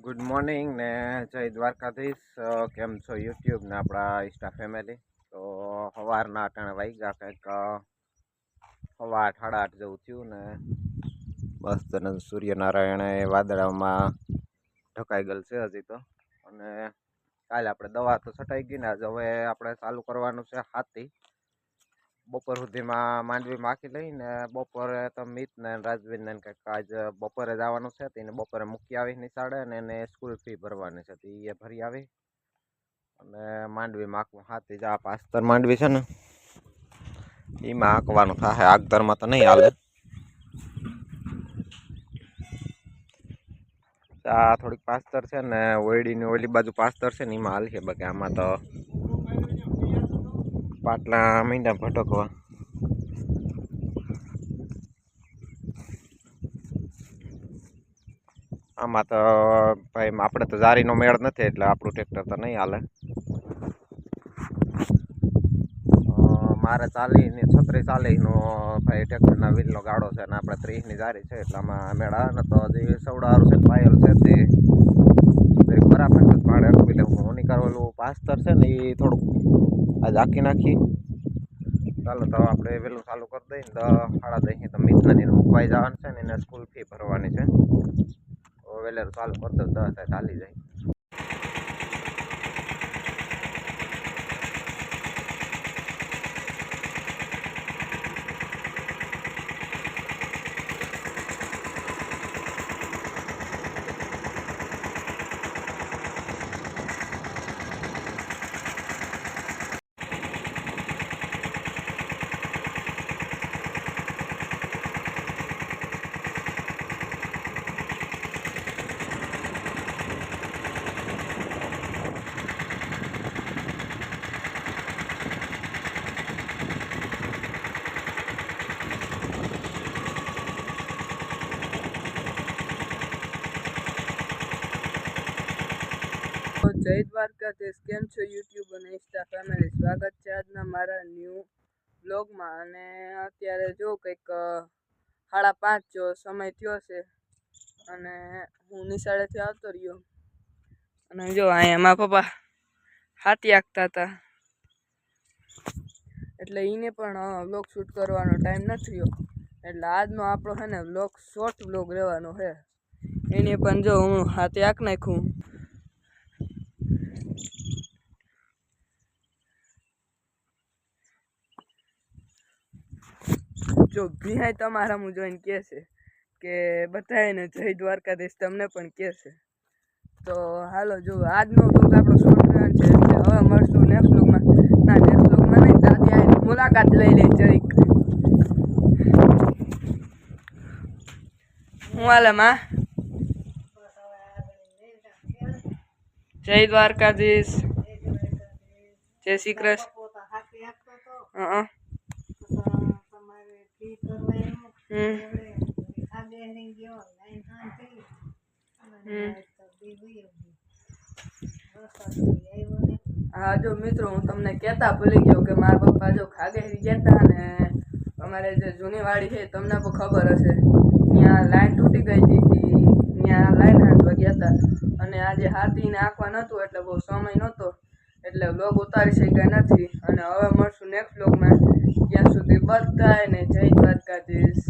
Good morning ને જય દ્વારકાધીશ. કેમ છો યુટ્યુબ ને આપણા ઇન્સ્ટા ફેમિલી? તો સવારના અટાણે વાગ્યા કંઈક 8:30 8:30 જેવું થયું ને મસ્ત ને સૂર્યનારાયણ વાદળામાં ઢકાઈ ગયેલ છે હજી તો. અને કાલે આપણે દવા તો છટાઈ ગઈ ને આજે હવે આપણે ચાલુ કરવાનું છે 7 બપોર સુધીમાં માંડવી માખી લઈને બપોરે તો મિત ને રાજવીર ને કંઈક આજ બપોરે જવાનું છે તેને બપોરે મૂકી આવી નિશાળે અને એને સ્કૂલ ફી ભરવાની છે તો એ ભરી આવી અને માંડવી માખવું 7 આ પાસ્તર માંડવી છે ને એમાં હાંકવાનું થાય. આગધરમાં તો નહીં હાલે. આ થોડીક પાસ્તર છે ને ઓયડીની ઓલી બાજુ પાસ્તર છે ને એમાં હાલ છે બાકી આમાં તો પાટલા મીંડા ભટકવા. આમાં તો ભાઈ આપણે તો જારીનો મેળ નથી એટલે આપણું ટ્રેક્ટર તો નહીં હાલે. મારે 36 ભાઈ ટ્રેક્ટરના વ્હીલનો ગાડો છે અને આપણે 30ની જારી છે એટલે આમાં મેળ આવે ને તો હજી સવડાવાળું છે પાયલ છે તે બરાબર ભાડે આપી લેવું. મોનિકાર ઓલું પાસ્તર છે ને એ થોડુંક આજ આખી નાખી. ચાલો તો આપણે વહેલું ચાલુ કરી દઈએ ને 10:30 તો મિત્રને એને મૂકવાઈ જવાનું છે ને એને સ્કૂલ ફી ભરવાની છે. તો વહેલું ચાલુ કરી દો 10 ચાલી જાય. જય દ્વારકાધીશ. કેમ છો યુટ્યુબ અને ઇન્સ્ટા ફેમિલી? સ્વાગત છે આજના મારા ન્યૂ બ્લોગમાં. અને અત્યારે જો કંઈક 5:30 જો સમય થયો છે અને હું નિશાળેથી આવતો રહ્યો અને જો અહીંયા મારા પપ્પા હાથી આંકતા હતા એટલે એને પણ બ્લોગ શૂટ કરવાનો ટાઈમ નથી રહ્યો એટલે આજનો આપણો છે ને બ્લોગ શોર્ટ બ્લોગ રહેવાનો છે. એને પણ જો હું હાથી આંક નાખું. જો બિહાય તમારા હું જોઈને કહે છે કે બધાને જય દ્વારકાધીશ તમને પણ કહે છે. તો હાલો જો આજનો બ્લોગ આપણો શોર્ટ રહેવાનો છે એટલે હવે મળશું નેક્સ્ટ બ્લોગમાં. ના, નેક્સ્ટ બ્લોગમાં નહીં, દાદી આવીને મુલાકાત લઈ લે જરીક. હું હાલે માં? જય દ્વારકાધીશ. જય શ્રી કૃષ્ણ. હા જો મિત્રો, હું તમને કહેતા ભૂલી ગયો કે મારા પપ્પા જો ખાગેરી ગયા હતા ને અમારે જે જૂની વાડી છે તમને પણ ખબર હશે ત્યાં લાઈન તૂટી ગઈ હતી. ત્યાં લાઈન હાંધવા ગયા હતા અને આજે હાથીને આંકવા નહોતું એટલે બહુ સમય નહોતો એટલે વ્લોગ ઉતારી શક્યા નથી. અને હવે મળશું નેક્સ્ટ વ્લોગમાં. ત્યાં સુધી બધાને જય દ્વારકાધીશ.